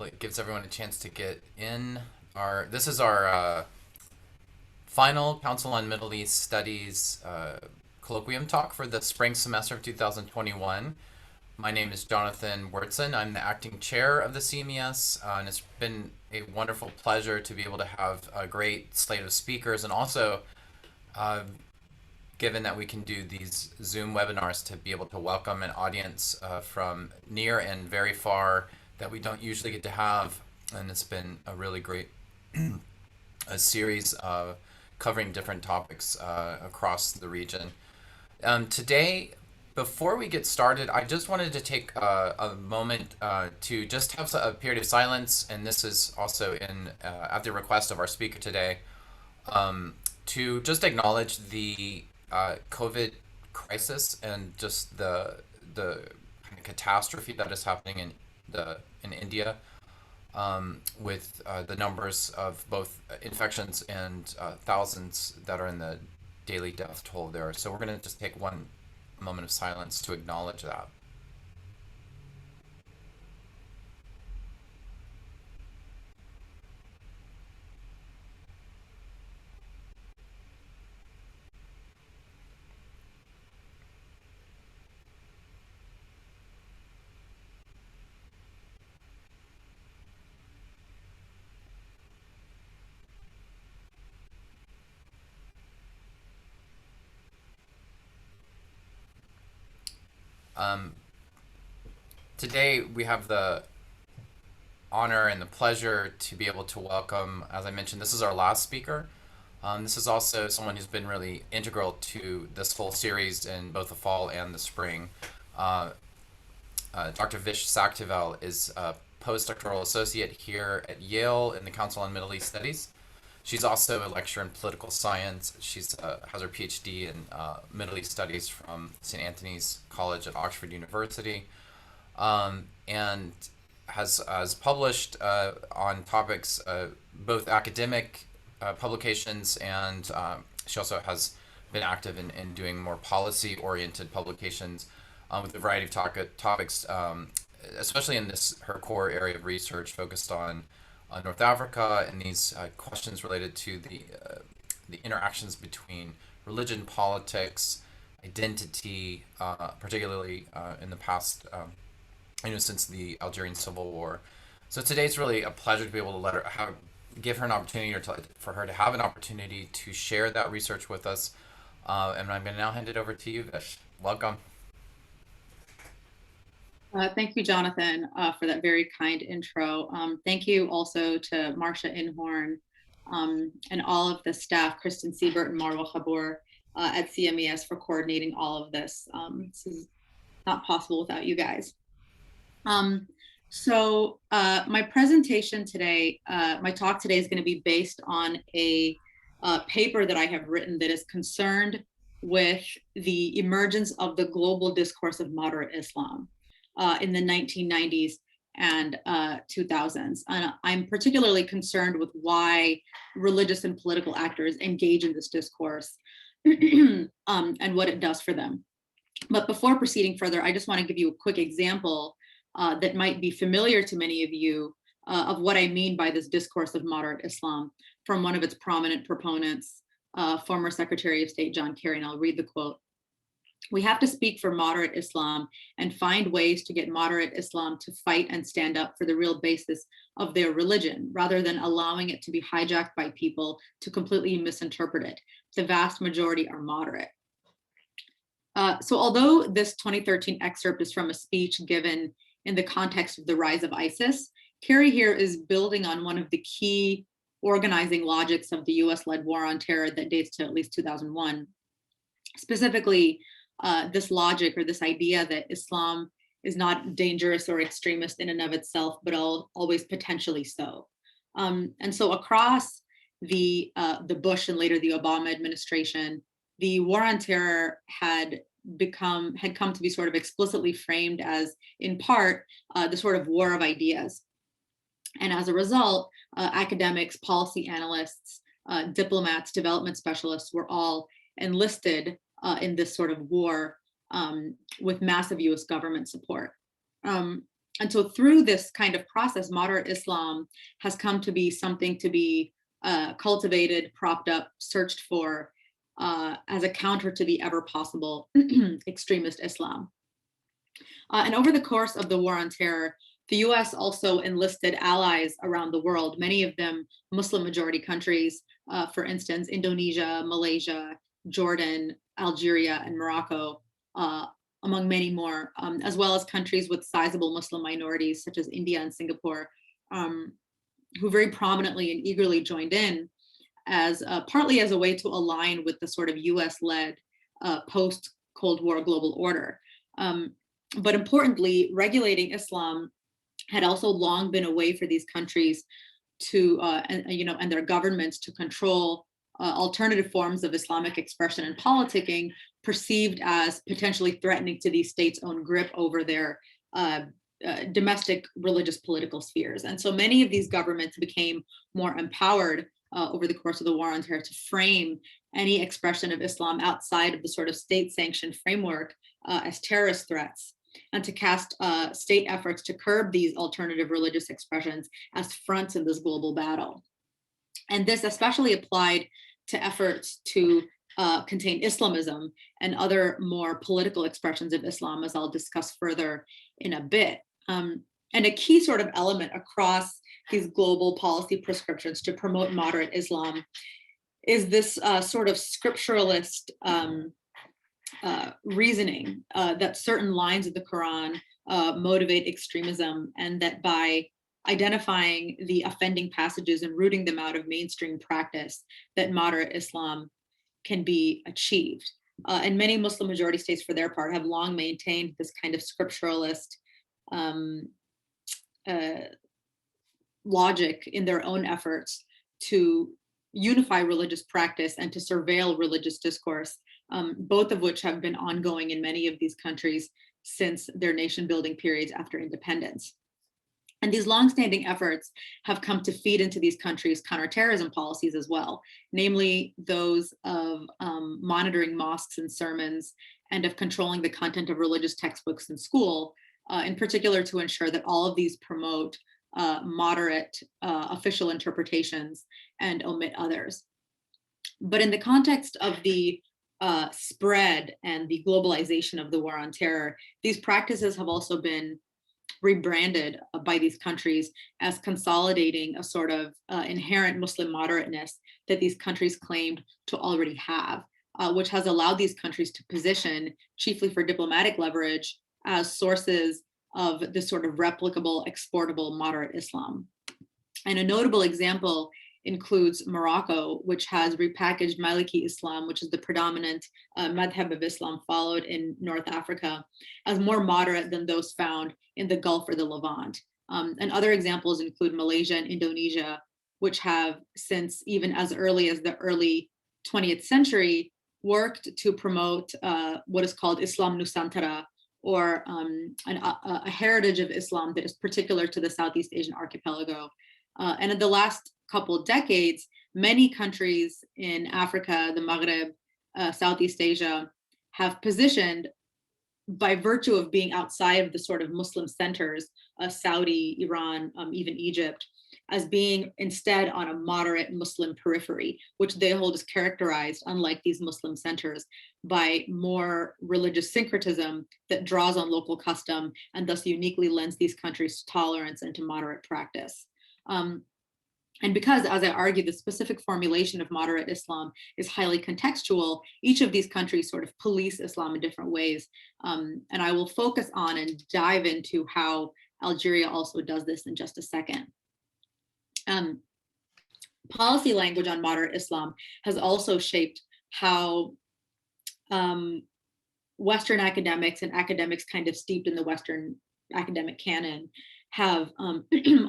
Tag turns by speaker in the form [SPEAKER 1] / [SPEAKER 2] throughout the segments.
[SPEAKER 1] it gives everyone a chance to get in. This is our final Council on Middle East Studies colloquium talk for the spring semester of 2021. My name is Jonathan Wyrtzen. I'm the acting chair of the CMES, and it's been a wonderful pleasure to be able to have a great slate of speakers, and also, given that we can do these Zoom webinars, to be able to welcome an audience from near and very far that we don't usually get to have. And it's been a really great a series covering different topics across the region. Today, before we get started, I just wanted to take a moment to just have a period of silence, and this is also at the request of our speaker today, to just acknowledge the COVID crisis and just the kind of catastrophe that is happening in India, with the numbers of both infections and thousands that are in the daily death toll there. So we're going to just take one moment of silence to acknowledge that. Today we have the honor and the pleasure to be able to welcome, as I mentioned, this is our last speaker. This is also someone who's been really integral to this whole series in both the fall and the spring. Dr. Vish Sakthivel is a Postdoctoral Associate here at Yale in the Council on Middle East Studies. She's also a lecturer in political science. She's has her PhD in Middle East Studies from St. Antony's College at Oxford University, and has published on topics, both academic publications, and she also has been active in doing more policy-oriented publications with a variety of topics, especially in her core area of research focused on North Africa, and these questions related to the interactions between religion, politics, identity, particularly in the past, since the Algerian Civil War. So today's really a pleasure to be able to give her an opportunity, for her to have an opportunity to share that research with us. And I'm going to now hand it over to you, Vish. Welcome.
[SPEAKER 2] Thank you, Jonathan, for that very kind intro. Thank you also to Marcia Inhorn and all of the staff, Kristen Siebert and Marwa Khabour at CMES, for coordinating all of this. This is not possible without you guys. So my presentation today, my talk today is going to be based on a paper that I have written that is concerned with the emergence of the global discourse of moderate Islam in the 1990s and 2000s. And I'm particularly concerned with why religious and political actors engage in this discourse and what it does for them. But before proceeding further, I just want to give you a quick example that might be familiar to many of you of what I mean by this discourse of moderate Islam from one of its prominent proponents, former Secretary of State John Kerry, and I'll read the quote. "We have to speak for moderate Islam and find ways to get moderate Islam to fight and stand up for the real basis of their religion, rather than allowing it to be hijacked by people to completely misinterpret it. The vast majority are moderate." So although this 2013 excerpt is from a speech given in the context of the rise of ISIS, Kerry here is building on one of the key organizing logics of the US-led war on terror that dates to at least 2001. Specifically, this logic, or this idea that Islam is not dangerous or extremist in and of itself, but always potentially so. And so across the Bush and later the Obama administration, the war on terror had come to be sort of explicitly framed as, in part, the sort of war of ideas. And as a result, academics, policy analysts, diplomats, development specialists were all enlisted in this sort of war with massive US government support. And so through this kind of process, moderate Islam has come to be something to be cultivated, propped up, searched for as a counter to the ever possible extremist Islam. And over the course of the War on Terror, the US also enlisted allies around the world, many of them Muslim majority countries, for instance, Indonesia, Malaysia, Jordan, Algeria, and Morocco, among many more, as well as countries with sizable Muslim minorities such as India and Singapore, who very prominently and eagerly joined in as partly as a way to align with the sort of US-led post-Cold War global order. But importantly, regulating Islam had also long been a way for these countries to, and their governments to control alternative forms of Islamic expression and politicking, perceived as potentially threatening to these states' own grip over their domestic religious political spheres. And so many of these governments became more empowered over the course of the War on Terror to frame any expression of Islam outside of the sort of state-sanctioned framework as terrorist threats, and to cast state efforts to curb these alternative religious expressions as fronts in this global battle. And this especially applied to efforts to contain Islamism and other more political expressions of Islam, as I'll discuss further in a bit. And a key sort of element across these global policy prescriptions to promote moderate Islam is this sort of scripturalist reasoning that certain lines of the Quran motivate extremism, and that by identifying the offending passages and rooting them out of mainstream practice, that moderate Islam can be achieved. And many Muslim majority states, for their part, have long maintained this kind of scripturalist logic in their own efforts to unify religious practice and to surveil religious discourse, both of which have been ongoing in many of these countries since their nation building periods after independence. And these longstanding efforts have come to feed into these countries' counterterrorism policies as well, namely those of monitoring mosques and sermons, and of controlling the content of religious textbooks in school, in particular to ensure that all of these promote moderate official interpretations and omit others. But in the context of the spread and the globalization of the War on Terror, these practices have also been rebranded by these countries as consolidating a sort of inherent Muslim moderateness that these countries claimed to already have, which has allowed these countries to position, chiefly for diplomatic leverage, as sources of this sort of replicable, exportable moderate Islam. And a notable example includes Morocco, which has repackaged Maliki Islam, which is the predominant madhab of Islam followed in North Africa, as more moderate than those found in the Gulf or the Levant. And other examples include Malaysia and Indonesia, which have, since even as early as the early 20th century, worked to promote what is called Islam Nusantara, or a heritage of Islam that is particular to the Southeast Asian archipelago. And in the last couple of decades, many countries in Africa, the Maghreb, Southeast Asia, have positioned, by virtue of being outside of the sort of Muslim centers, Saudi, Iran, even Egypt, as being instead on a moderate Muslim periphery, which they hold is characterized, unlike these Muslim centers, by more religious syncretism that draws on local custom and thus uniquely lends these countries to tolerance and to moderate practice. And because, as I argue, the specific formulation of moderate Islam is highly contextual, each of these countries sort of police Islam in different ways. And I will focus on and dive into how Algeria also does this in just a second. Policy language on moderate Islam has also shaped how Western academics and academics kind of steeped in the Western academic canon have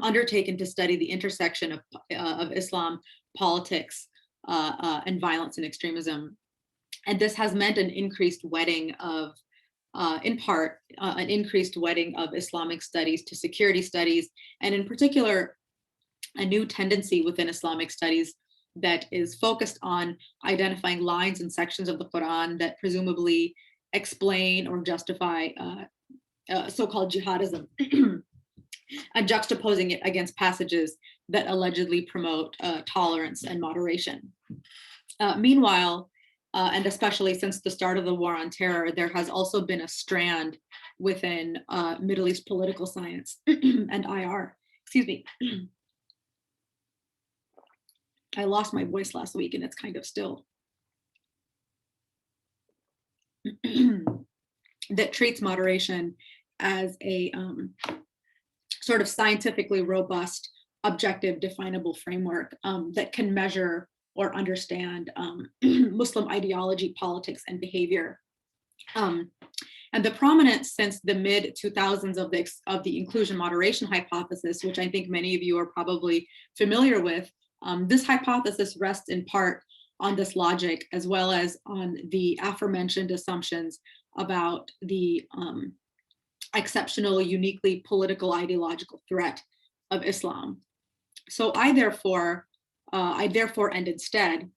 [SPEAKER 2] undertaken to study the intersection of Islam, politics, and violence and extremism. And this has meant an increased wedding of, in part, an increased wedding of Islamic studies to security studies, and in particular, a new tendency within Islamic studies that is focused on identifying lines and sections of the Quran that presumably explain or justify so-called jihadism. and juxtaposing it against passages that allegedly promote tolerance and moderation. Meanwhile, and especially since the start of the War on Terror, there has also been a strand within Middle East political science and IR. Excuse me. I lost my voice last week and it's kind of still. That treats moderation as a sort of scientifically robust, objective, definable framework that can measure or understand Muslim ideology, politics, and behavior. And the prominence since the mid 2000s of the inclusion moderation hypothesis, which I think many of you are probably familiar with, this hypothesis rests in part on this logic, as well as on the aforementioned assumptions about the exceptional, uniquely political ideological threat of Islam. So I therefore and instead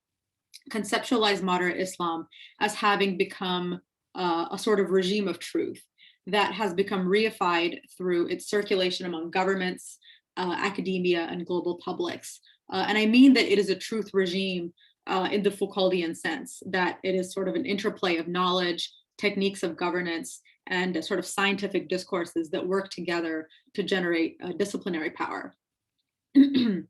[SPEAKER 2] conceptualize moderate Islam as having become a sort of regime of truth that has become reified through its circulation among governments, academia, and global publics. And I mean that it is a truth regime in the Foucauldian sense, that it is sort of an interplay of knowledge, techniques of governance, and sort of scientific discourses that work together to generate disciplinary power. And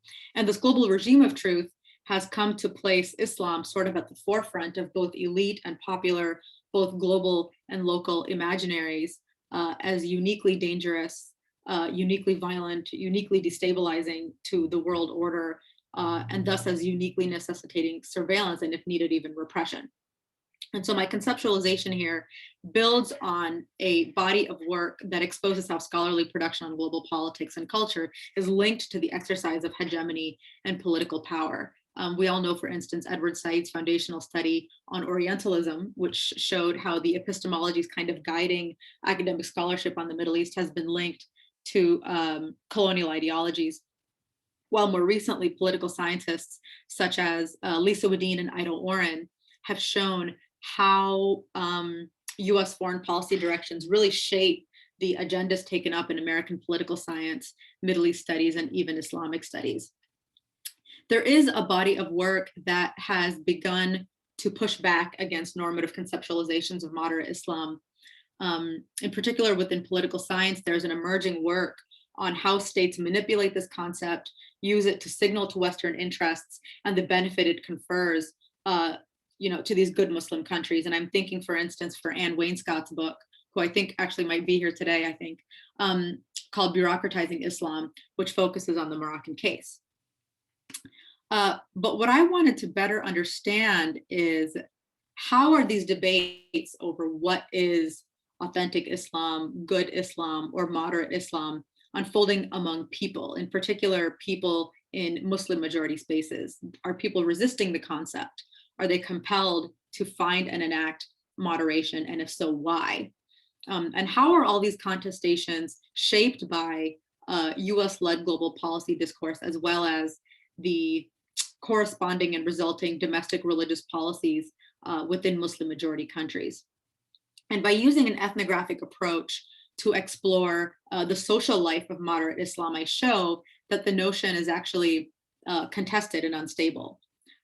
[SPEAKER 2] this global regime of truth has come to place Islam sort of at the forefront of both elite and popular, both global and local imaginaries as uniquely dangerous, uniquely violent, uniquely destabilizing to the world order, and thus as uniquely necessitating surveillance and, if needed, even repression. And so my conceptualization here builds on a body of work that exposes how scholarly production on global politics and culture is linked to the exercise of hegemony and political power. We all know, for instance, Edward Said's foundational study on Orientalism, which showed how the epistemologies kind of guiding academic scholarship on the Middle East has been linked to colonial ideologies. While more recently, political scientists such as Lisa Wedeen and Ida Oren have shown how US foreign policy directions really shape the agendas taken up in American political science, Middle East studies, and even Islamic studies. There is a body of work that has begun to push back against normative conceptualizations of moderate Islam. In particular, within political science, there's an emerging work on how states manipulate this concept, use it to signal to Western interests and the benefit it confers to these good Muslim countries. And I'm thinking, for instance, for Anne Wainscott's book, who I think actually might be here today, called Bureaucratizing Islam, which focuses on the Moroccan case. But what I wanted to better understand is, how are these debates over what is authentic Islam, good Islam, or moderate Islam unfolding among people, in particular people in Muslim majority spaces? Are people resisting the concept? Are they compelled to find and enact moderation? And if so, why? And how are all these contestations shaped by US-led global policy discourse, as well as the corresponding and resulting domestic religious policies within Muslim majority countries? And by using an ethnographic approach to explore the social life of moderate Islam, I show that the notion is actually contested and unstable.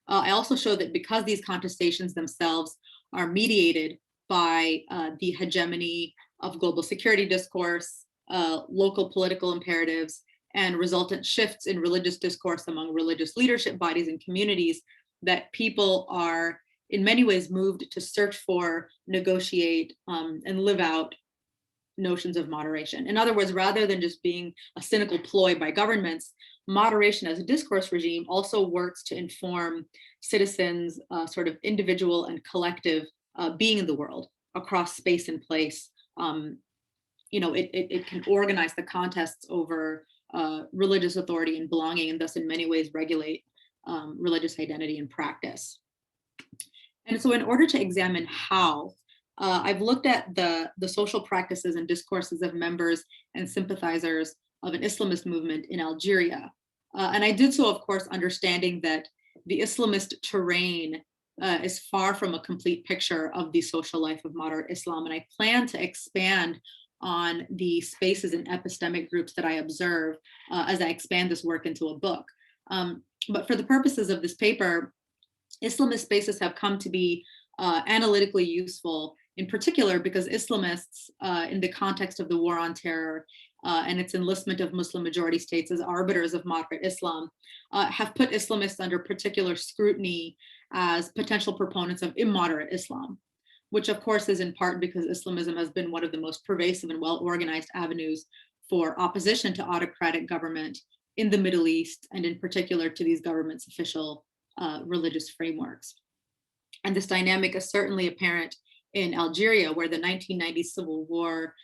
[SPEAKER 2] I also show that because these contestations themselves are mediated by the hegemony of global security discourse, local political imperatives, and resultant shifts in religious discourse among religious leadership bodies and communities, that people are in many ways moved to search for, negotiate, and live out notions of moderation. In other words, rather than just being a cynical ploy by governments, moderation as a discourse regime also works to inform citizens' sort of individual and collective being in the world across space and place. It can organize the contests over religious authority and belonging, and thus in many ways regulate religious identity and practice. And so in order to examine how, I've looked at the social practices and discourses of members and sympathizers of an Islamist movement in Algeria. And I did so, of course, understanding that the Islamist terrain is far from a complete picture of the social life of moderate Islam. And I plan to expand on the spaces and epistemic groups that I observe as I expand this work into a book. But for the purposes of this paper, Islamist spaces have come to be analytically useful, in particular because Islamists, in the context of the war on terror and its enlistment of Muslim majority states as arbiters of moderate Islam, have put Islamists under particular scrutiny as potential proponents of immoderate Islam, which of course is in part because Islamism has been one of the most pervasive and well-organized avenues for opposition to autocratic government in the Middle East, and in particular to these governments' official religious frameworks. And this dynamic is certainly apparent in Algeria, where the 1990 civil war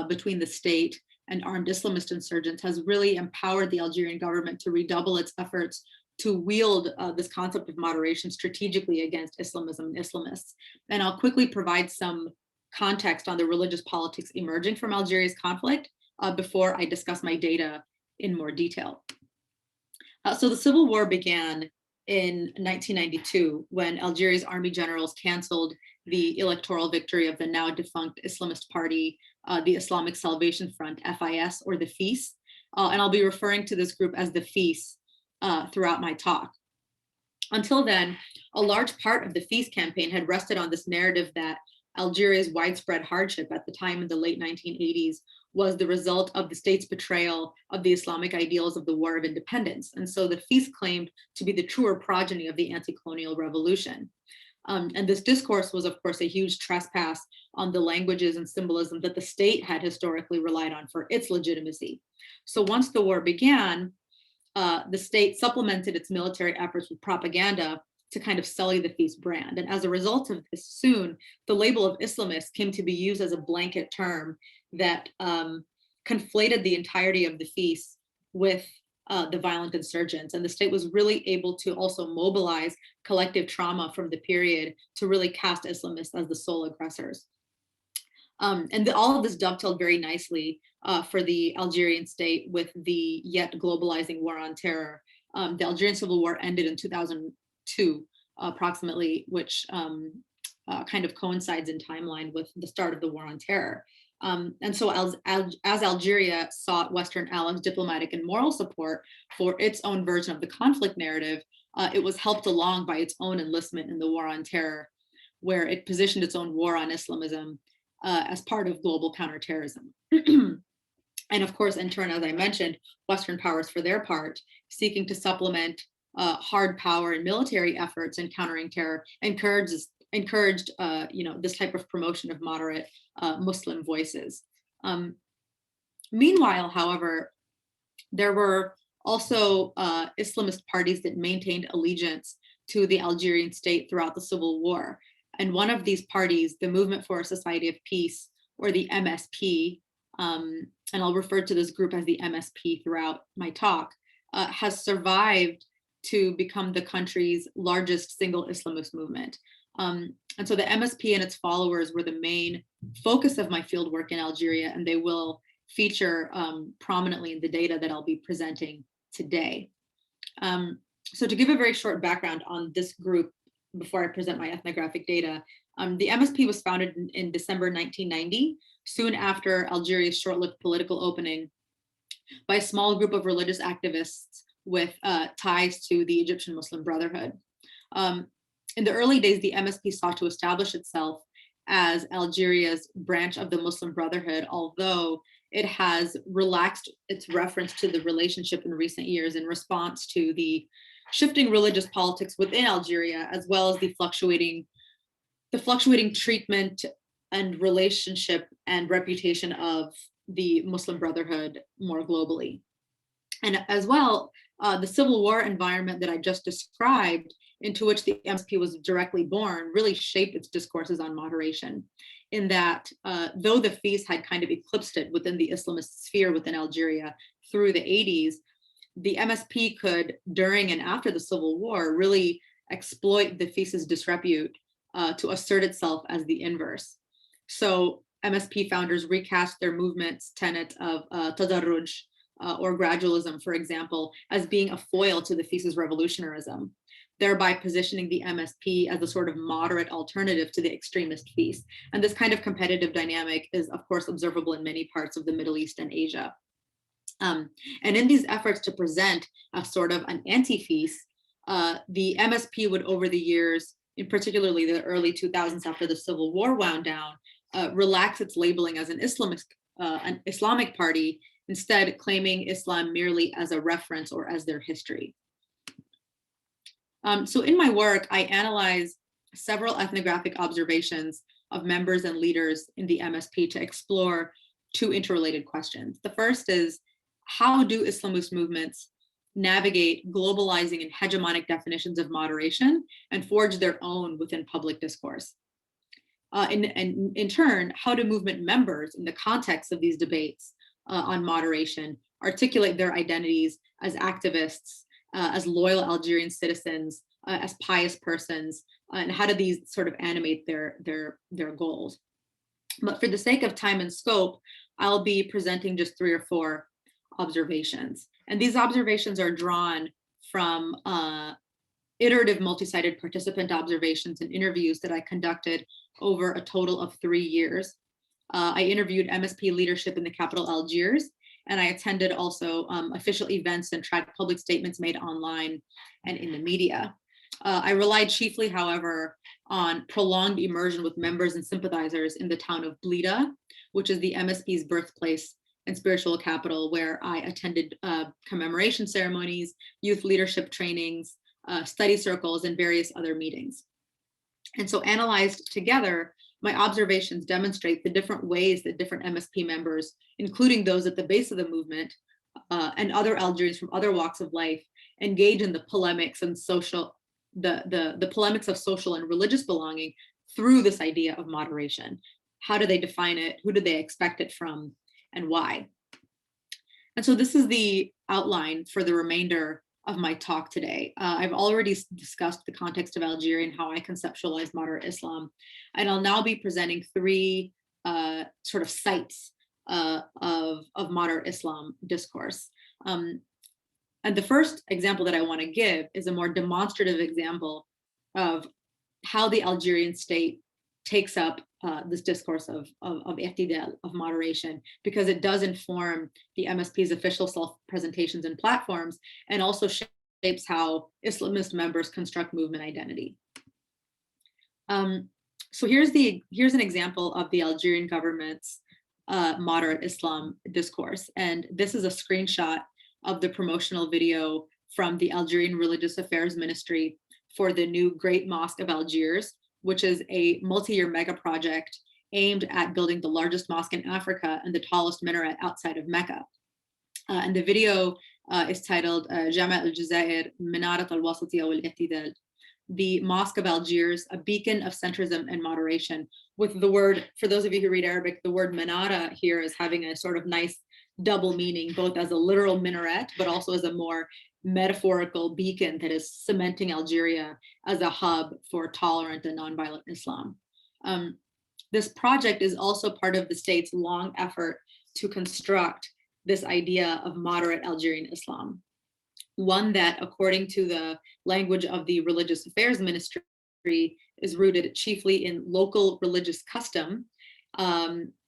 [SPEAKER 2] between the state and armed Islamist insurgents has really empowered the Algerian government to redouble its efforts to wield this concept of moderation strategically against Islamism and Islamists. And I'll quickly provide some context on the religious politics emerging from Algeria's conflict before I discuss my data in more detail. So the civil war began in 1992 when Algeria's army generals canceled the electoral victory of the now defunct Islamist party, the Islamic Salvation Front, FIS, or the FIS. And I'll be referring to this group as the FIS throughout my talk. Until then, a large part of the FIS campaign had rested on this narrative that Algeria's widespread hardship at the time in the late 1980s was the result of the state's betrayal of the Islamic ideals of the War of Independence. And so the FIS claimed to be the truer progeny of the anti-colonial revolution. And this discourse was, of course, a huge trespass on the languages and symbolism that the state had historically relied on for its legitimacy. So once the war began, the state supplemented its military efforts with propaganda to kind of sully the FIS brand. And as a result of this, soon the label of Islamist came to be used as a blanket term that conflated the entirety of the FIS with the violent insurgents. And the state was really able to also mobilize collective trauma from the period to really cast Islamists as the sole aggressors. And all of this dovetailed very nicely for the Algerian state with the yet globalizing war on terror. The Algerian Civil War ended in 2002, approximately, which kind of coincides in timeline with the start of the war on terror. And so as Algeria sought Western allies' diplomatic and moral support for its own version of the conflict narrative, it was helped along by its own enlistment in the war on terror, where it positioned its own war on Islamism as part of global counterterrorism. And of course, in turn, as I mentioned, Western powers, for their part, seeking to supplement hard power and military efforts in countering terror, encouraged this type of promotion of moderate Muslim voices. Meanwhile, however, there were also Islamist parties that maintained allegiance to the Algerian state throughout the civil war. And one of these parties, the Movement for a Society of Peace, or the MSP, and I'll refer to this group as the MSP throughout my talk, has survived to become the country's largest single Islamist movement. And so the MSP and its followers were the main focus of my fieldwork in Algeria, and they will feature prominently in the data that I'll be presenting today. So to give a very short background on this group before I present my ethnographic data, the MSP was founded in December 1990, soon after Algeria's short-lived political opening, by a small group of religious activists with ties to the Egyptian Muslim Brotherhood. In the early days, the MSP sought to establish itself as Algeria's branch of the Muslim Brotherhood, although it has relaxed its reference to the relationship in recent years in response to the shifting religious politics within Algeria, as well as the fluctuating treatment and relationship and reputation of the Muslim Brotherhood more globally. And as well, the civil war environment that I just described, into which the MSP was directly born, really shaped its discourses on moderation, in that though the FIS had kind of eclipsed it within the Islamist sphere within Algeria through the 80s, the MSP could, during and after the Civil War, really exploit the FIS's disrepute to assert itself as the inverse. So MSP founders recast their movement's tenet of tadarruj, or gradualism, for example, as being a foil to the FIS's revolutionarism. thereby positioning the MSP as a sort of moderate alternative to the extremist feast. And this kind of competitive dynamic is, of course, observable in many parts of the Middle East and Asia. And in these efforts to present a sort of an anti-feast, the MSP would, over the years, in particularly the early 2000s after the Civil War wound down, relax its labeling as an Islamic party, instead claiming Islam merely as a reference or as their history. So in my work, I analyze several ethnographic observations of members and leaders in the MSP to explore two interrelated questions. The first is, how do Islamist movements navigate globalizing and hegemonic definitions of moderation and forge their own within public discourse? And in turn, how do movement members, in the context of these debates on moderation, articulate their identities as activists, as loyal Algerian citizens, as pious persons, and how do these sort of animate their goals? But for the sake of time and scope, I'll be presenting just 3 or 4 observations. And these observations are drawn from iterative multi-sided participant observations and interviews that I conducted over a total of 3 years. I interviewed MSP leadership in the capital Algiers, and I attended also official events and tracked public statements made online and in the media. I relied chiefly, however, on prolonged immersion with members and sympathizers in the town of Blida, which is the MSP's birthplace and spiritual capital, where I attended commemoration ceremonies, youth leadership trainings, study circles, and various other meetings. And so analyzed together, my observations demonstrate the different ways that different MSP members, including those at the base of the movement, and other Algerians from other walks of life, engage in the polemics and the polemics of social and religious belonging through this idea of moderation. How do they define it? Who do they expect it from? And why? And so this is the outline for the remainder of my talk today. I've already discussed the context of Algeria and how I conceptualize moderate Islam. And I'll now be presenting 3 sort of sites of moderate Islam discourse. And the first example that I want to give is a more demonstrative example of how the Algerian state takes up this discourse of i'tidal, of moderation, because it does inform the MSP's official self-presentations and platforms, and also shapes how Islamist members construct movement identity. So here's an example of the Algerian government's moderate Islam discourse, and this is a screenshot of the promotional video from the Algerian Religious Affairs Ministry for the new Great Mosque of Algiers, which is a multi-year mega project aimed at building the largest mosque in Africa and the tallest minaret outside of Mecca. And the video is titled Jama' al-Jazair Minarat al-Wasatiya wal-I'tidal, the Mosque of Algiers, a beacon of centrism and moderation, with the word, for those of you who read Arabic, the word minara here is having a sort of nice double meaning, both as a literal minaret, but also as a more metaphorical beacon that is cementing Algeria as a hub for tolerant and nonviolent Islam. This project is also part of the state's long effort to construct this idea of moderate Algerian Islam, one that, according to the language of the Religious Affairs Ministry, is rooted chiefly in local religious custom,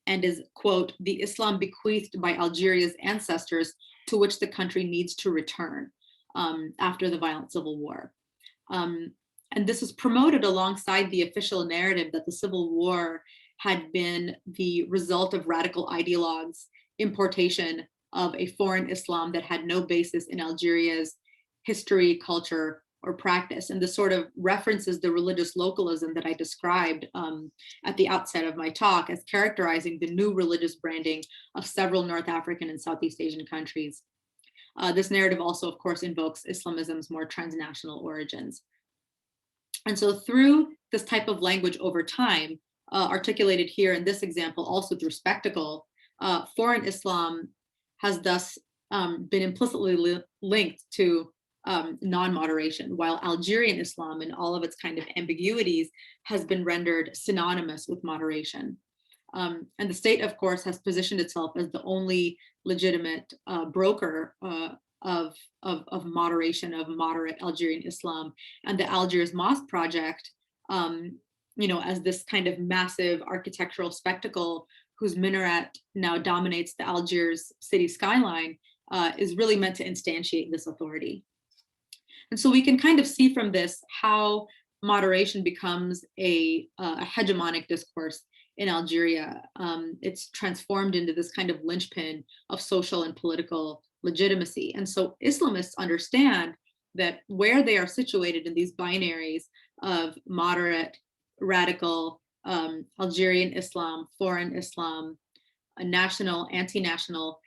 [SPEAKER 2] and is, quote, the Islam bequeathed by Algeria's ancestors to which the country needs to return after the violent civil war. And this is promoted alongside the official narrative that the civil war had been the result of radical ideologues' importation of a foreign Islam that had no basis in Algeria's history, culture, or practice. And this sort of references the religious localism that I described at the outset of my talk as characterizing the new religious branding of several North African and Southeast Asian countries. This narrative also, of course, invokes Islamism's more transnational origins. And so through this type of language over time, articulated here in this example, also through spectacle, foreign Islam has thus been implicitly linked to non-moderation, while Algerian Islam, in all of its kind of ambiguities, has been rendered synonymous with moderation. And the state, of course, has positioned itself as the only legitimate broker of moderation, of moderate Algerian Islam, and the Algiers Mosque Project, as this kind of massive architectural spectacle whose minaret now dominates the Algiers city skyline, is really meant to instantiate this authority. And so we can kind of see from this how moderation becomes a hegemonic discourse in Algeria. It's transformed into this kind of linchpin of social and political legitimacy. And so Islamists understand that where they are situated in these binaries of moderate, radical, Algerian Islam, foreign Islam, national, anti-national,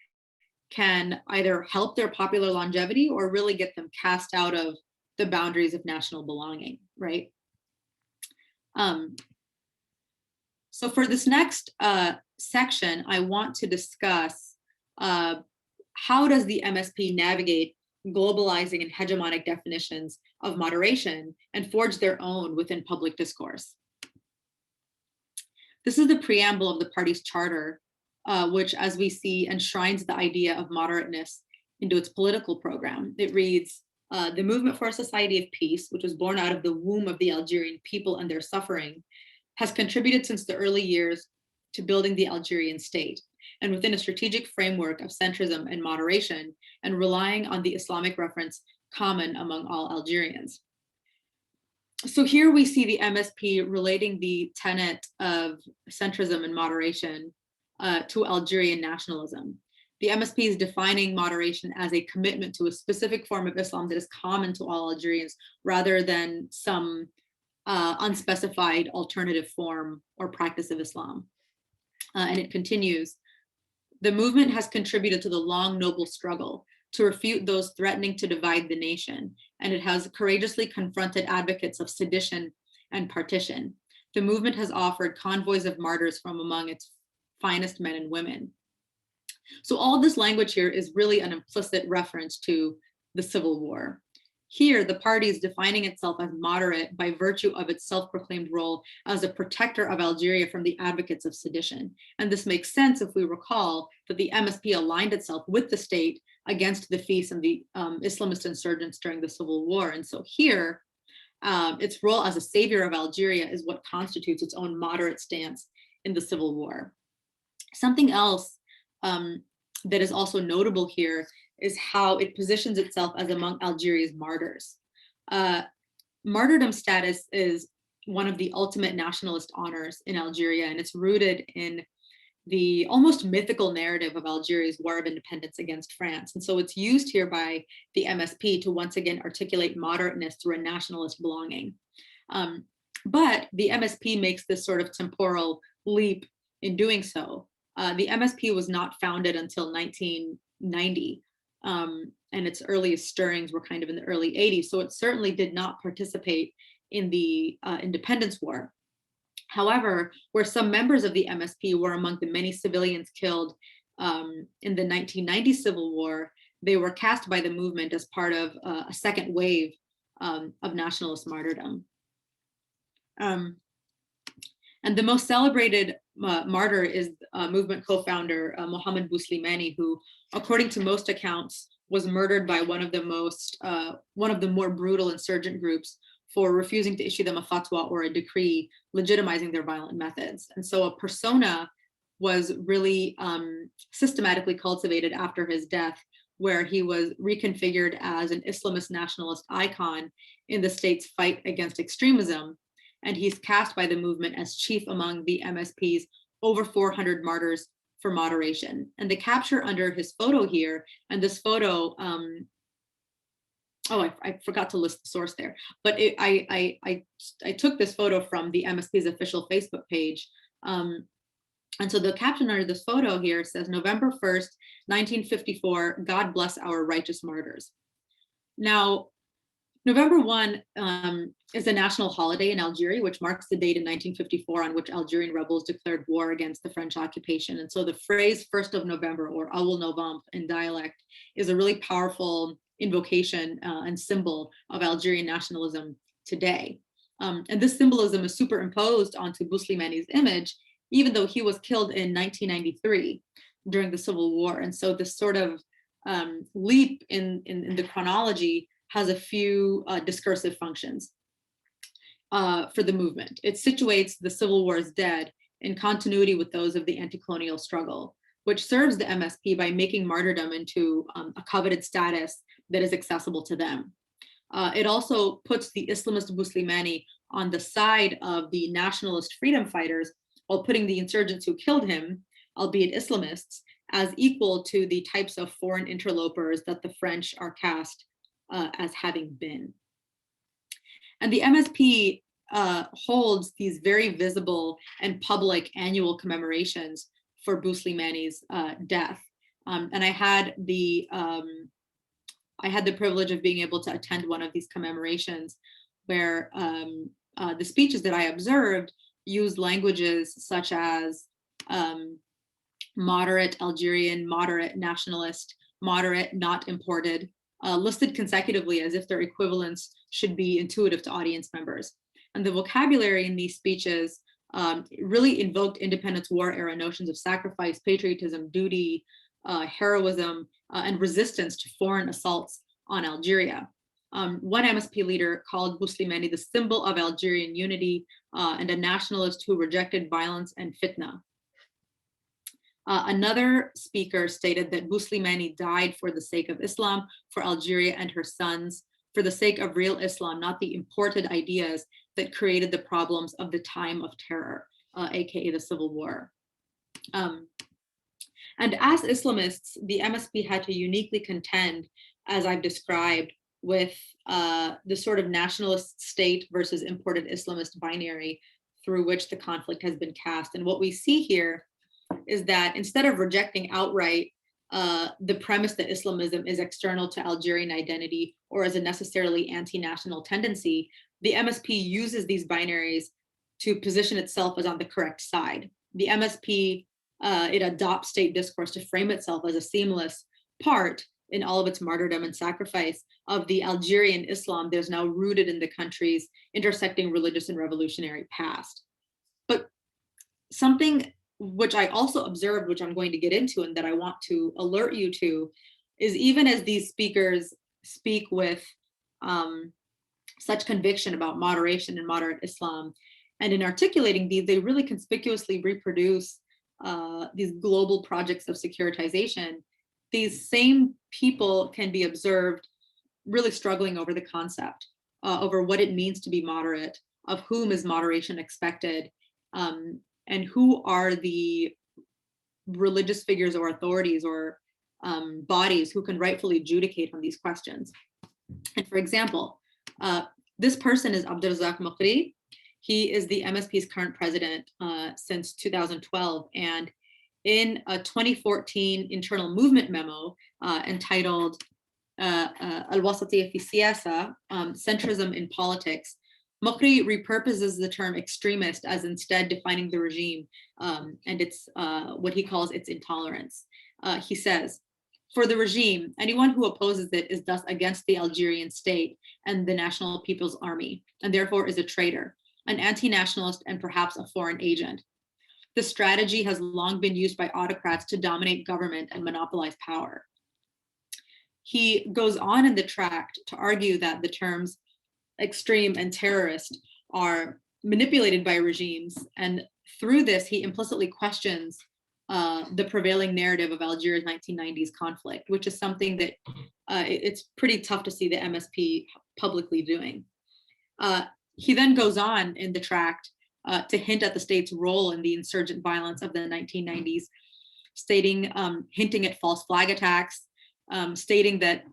[SPEAKER 2] can either help their popular longevity or really get them cast out of the boundaries of national belonging, right? So for this next section, I want to discuss how does the MSP navigate globalizing and hegemonic definitions of moderation and forge their own within public discourse. This is the preamble of the party's charter, which, as we see, enshrines the idea of moderateness into its political program. It reads, the movement for a society of peace, which was born out of the womb of the Algerian people and their suffering, has contributed since the early years to building the Algerian state, and within a strategic framework of centrism and moderation, and relying on the Islamic reference common among all Algerians. So here we see the MSP relating the tenet of centrism and moderation to Algerian nationalism. The MSP is defining moderation as a commitment to a specific form of Islam that is common to all Algerians, rather than some unspecified alternative form or practice of Islam. And it continues, the movement has contributed to the long, noble struggle to refute those threatening to divide the nation, and it has courageously confronted advocates of sedition and partition. The movement has offered convoys of martyrs from among its finest men and women. So all this language here is really an implicit reference to the Civil War. Here, the party is defining itself as moderate by virtue of its self-proclaimed role as a protector of Algeria from the advocates of sedition. And this makes sense if we recall that the MSP aligned itself with the state against the FIS and the Islamist insurgents during the Civil War. And so here, its role as a savior of Algeria is what constitutes its own moderate stance in the Civil War. Something else that is also notable here is how it positions itself as among Algeria's martyrs. Martyrdom status is one of the ultimate nationalist honors in Algeria, and it's rooted in the almost mythical narrative of Algeria's war of independence against France. And so it's used here by the MSP to once again articulate moderateness through a nationalist belonging. But the MSP makes this sort of temporal leap in doing so. The MSP was not founded until 1990. And its earliest stirrings were kind of in the early 80s. So it certainly did not participate in the independence war. However, where some members of the MSP were among the many civilians killed in the 1990 Civil War, they were cast by the movement as part of a second wave of nationalist martyrdom. And the most celebrated martyr is movement co-founder Mohammed Bouslimani, who, according to most accounts, was murdered by one of the more brutal insurgent groups for refusing to issue them a fatwa or a decree legitimizing their violent methods. And so a persona was really systematically cultivated after his death, where he was reconfigured as an Islamist nationalist icon in the state's fight against extremism. And he's cast by the movement as chief among the MSP's over 400 martyrs for moderation. And the capture under his photo here, and this photo, I forgot to list the source there, but I took this photo from the MSP's official Facebook page. And so the caption under this photo here says, November 1st, 1954, God bless our righteous martyrs. Now, November 1 is a national holiday in Algeria, which marks the date in 1954 on which Algerian rebels declared war against the French occupation. And so the phrase 1st of November, or Awal Novembre in dialect, is a really powerful invocation and symbol of Algerian nationalism today. And this symbolism is superimposed onto Bouslimani's image, even though he was killed in 1993 during the Civil War. And so this sort of leap in the chronology has a few discursive functions for the movement. It situates the Civil War's dead in continuity with those of the anti-colonial struggle, which serves the MSP by making martyrdom into a coveted status that is accessible to them. It also puts the Islamist Buslimani on the side of the nationalist freedom fighters, while putting the insurgents who killed him, albeit Islamists, as equal to the types of foreign interlopers that the French are cast as having been. And the MSP holds these very visible and public annual commemorations for Buslimani's death. And I had the privilege of being able to attend one of these commemorations where the speeches that I observed used languages such as moderate Algerian, moderate nationalist, moderate not imported, listed consecutively as if their equivalents should be intuitive to audience members. And the vocabulary in these speeches really invoked independence war era notions of sacrifice, patriotism, duty, heroism, and resistance to foreign assaults on Algeria. One MSP leader called Buslimani the symbol of Algerian unity and a nationalist who rejected violence and fitna. Another speaker stated that Buslimani died for the sake of Islam, for Algeria and her sons, for the sake of real Islam, not the imported ideas that created the problems of the time of terror, aka the Civil War. And as Islamists, the MSP had to uniquely contend, as I've described, with the sort of nationalist state versus imported Islamist binary through which the conflict has been cast. And what we see here is that instead of rejecting outright the premise that Islamism is external to Algerian identity or as a necessarily anti-national tendency, the MSP uses these binaries to position itself as on the correct side. The MSP, it adopts state discourse to frame itself as a seamless part in all of its martyrdom and sacrifice of the Algerian Islam that is now rooted in the country's intersecting religious and revolutionary past. But something which I also observed, which I'm going to get into and that I want to alert you to, is even as these speakers speak with such conviction about moderation and moderate Islam, and in articulating these, they really conspicuously reproduce these global projects of securitization. These same people can be observed really struggling over the concept, over what it means to be moderate, of whom is moderation expected, and who are the religious figures or authorities or bodies who can rightfully adjudicate on these questions. And for example, this person is Abdelrazak Mokri. He is the MSP's current president since 2012. And in a 2014 internal movement memo entitled Al-Wasatiyya fi Siyasa, Centrism in Politics, Mokri repurposes the term extremist as instead defining the regime and its what he calls its intolerance. He says, for the regime, anyone who opposes it is thus against the Algerian state and the National People's Army, and therefore is a traitor, an anti-nationalist, and perhaps a foreign agent. The strategy has long been used by autocrats to dominate government and monopolize power. He goes on in the tract to argue that the terms extreme and terrorist are manipulated by regimes, and through this, he implicitly questions the prevailing narrative of Algeria's 1990s conflict, which is something that it's pretty tough to see the MSP publicly doing. He then goes on in the tract to hint at the state's role in the insurgent violence of the 1990s, stating, hinting at false flag attacks, stating that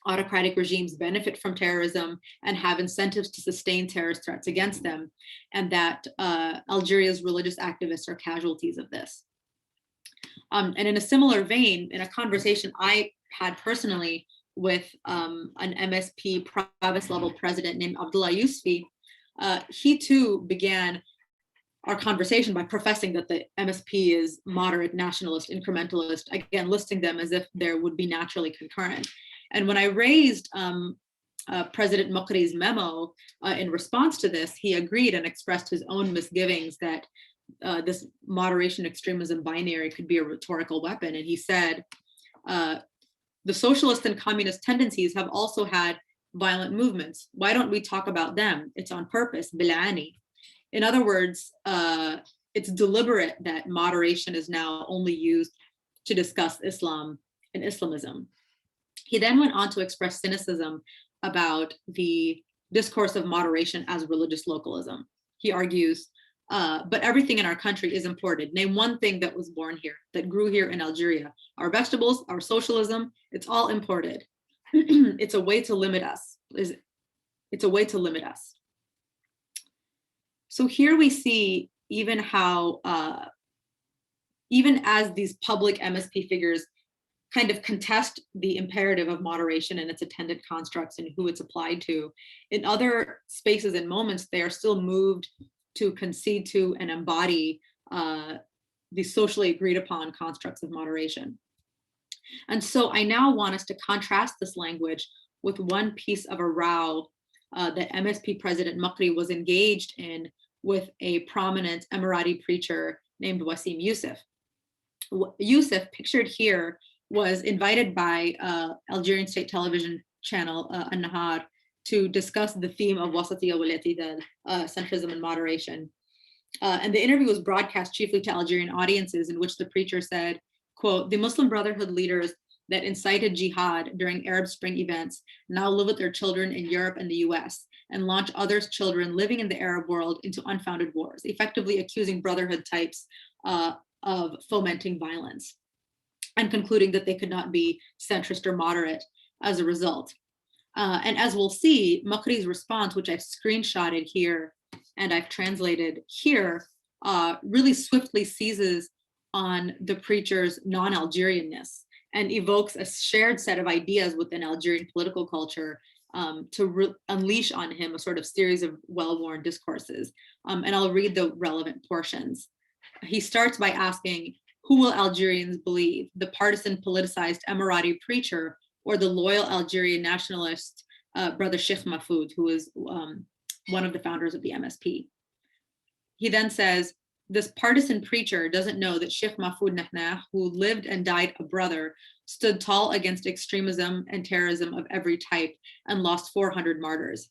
[SPEAKER 2] autocratic regimes benefit from terrorism and have incentives to sustain terrorist threats against them, and that Algeria's religious activists are casualties of this. And in a similar vein, in a conversation I had personally with an MSP province level president named Abdullah Yousfi, he too began our conversation by professing that the MSP is moderate, nationalist, incrementalist, again, listing them as if there would be naturally concurrent. And when I raised President Mokri's memo in response to this, he agreed and expressed his own misgivings that this moderation extremism binary could be a rhetorical weapon. And he said, The socialist and communist tendencies have also had violent movements. Why don't we talk about them? It's on purpose, bil'ani. In other words, it's deliberate that moderation is now only used to discuss Islam and Islamism. He then went on to express cynicism about the discourse of moderation as religious localism. He argues, but everything in our country is imported. Name one thing that was born here, that grew here in Algeria. Our vegetables, our socialism, it's all imported. It's a way to limit us. It's a way to limit us. So here we see even how, even as these public MSP figures kind of contest the imperative of moderation and its attendant constructs and who it's applied to, in other spaces and moments, they are still moved to concede to and embody the socially agreed upon constructs of moderation. And so I now want us to contrast this language with one piece of a row that MSP President Makri was engaged in with a prominent Emirati preacher named Wasim Youssef. Youssef, pictured here, was invited by Algerian state television channel An-Nahar to discuss the theme of wasatiyya wal i'tidal, centrism and moderation. And the interview was broadcast chiefly to Algerian audiences, in which the preacher said, quote, "The Muslim Brotherhood leaders that incited jihad during Arab Spring events now live with their children in Europe and the US and launch others' children living in the Arab world into unfounded wars, effectively accusing Brotherhood types of fomenting violence, and concluding that they could not be centrist or moderate as a result." And as we'll see, Makri's response, which I've screenshotted here and I've translated here, really swiftly seizes on the preacher's non-Algerianness and evokes a shared set of ideas within Algerian political culture to unleash on him a sort of series of well-worn discourses. And I'll read the relevant portions. He starts by asking, who will Algerians believe, the partisan politicized Emirati preacher or the loyal Algerian nationalist brother Sheikh Mahfoud, who is one of the founders of the MSP? He then says, this partisan preacher doesn't know that Sheikh Mahfoud Nahnah, who lived and died a brother, stood tall against extremism and terrorism of every type and lost 400 martyrs.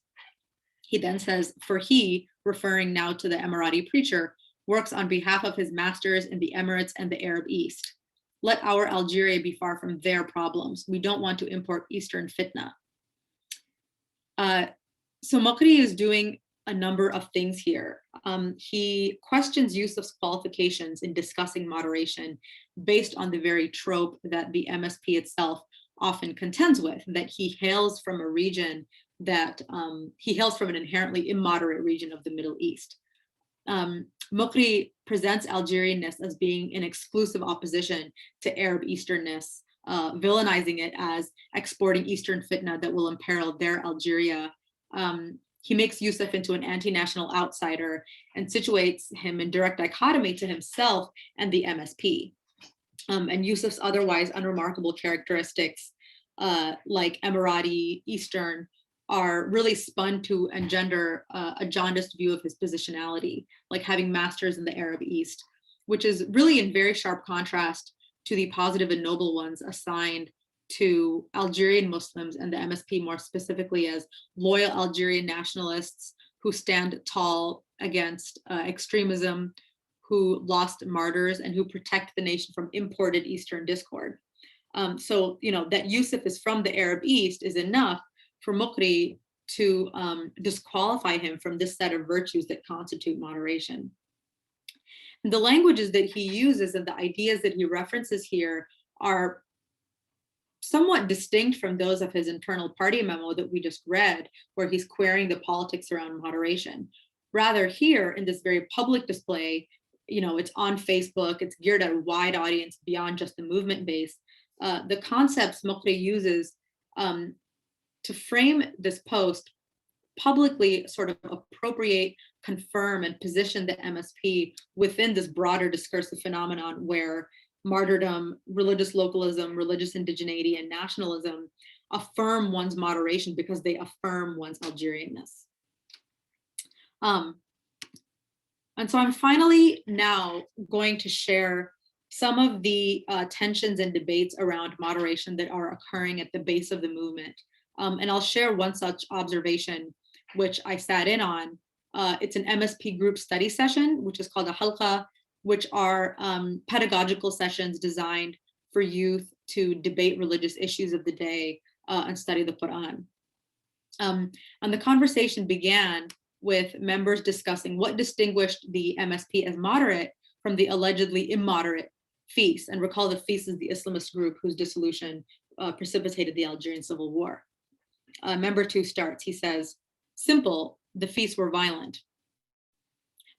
[SPEAKER 2] He then says, for he, referring now to the Emirati preacher, works on behalf of his masters in the Emirates and the Arab East. Let our Algeria be far from their problems. We don't want to import Eastern fitna. So Makri is doing a number of things here. He questions Yusuf's qualifications in discussing moderation based on the very trope that the MSP itself often contends with, that he hails from a region that, he hails from an inherently immoderate region of the Middle East. Makri presents Algerianness as being in exclusive opposition to Arab Easternness, villainizing it as exporting Eastern fitna that will imperil their Algeria. He makes Yusuf into an anti-national outsider and situates him in direct dichotomy to himself and the MSP. And Yusuf's otherwise unremarkable characteristics, like Emirati, Eastern, are really spun to engender a jaundiced view of his positionality, like having masters in the Arab East, which is really in very sharp contrast to the positive and noble ones assigned to Algerian Muslims and the MSP more specifically as loyal Algerian nationalists who stand tall against extremism, who lost martyrs, and who protect the nation from imported Eastern discord. So, you know, that Yusuf is from the Arab East is enough for Makri to disqualify him from this set of virtues that constitute moderation. And the languages that he uses and the ideas that he references here are somewhat distinct from those of his internal party memo that we just read, where he's querying the politics around moderation. Rather, here in this very public display, you know, it's on Facebook, it's geared at a wide audience beyond just the movement base. The concepts Makri uses to frame this post publicly sort of appropriate, confirm, and position the MSP within this broader discursive phenomenon where martyrdom, religious localism, religious indigeneity, and nationalism affirm one's moderation because they affirm one's Algerianness. And so I'm finally now going to share some of the tensions and debates around moderation that are occurring at the base of the movement. And I'll share one such observation, which I sat in on. It's an MSP group study session, which is called a halqa, which are pedagogical sessions designed for youth to debate religious issues of the day and study the Quran. And the conversation began with members discussing what distinguished the MSP as moderate from the allegedly immoderate FIS. And recall that FIS is the Islamist group whose dissolution precipitated the Algerian Civil War. Member 2 starts, he says, simple, the FIS were violent.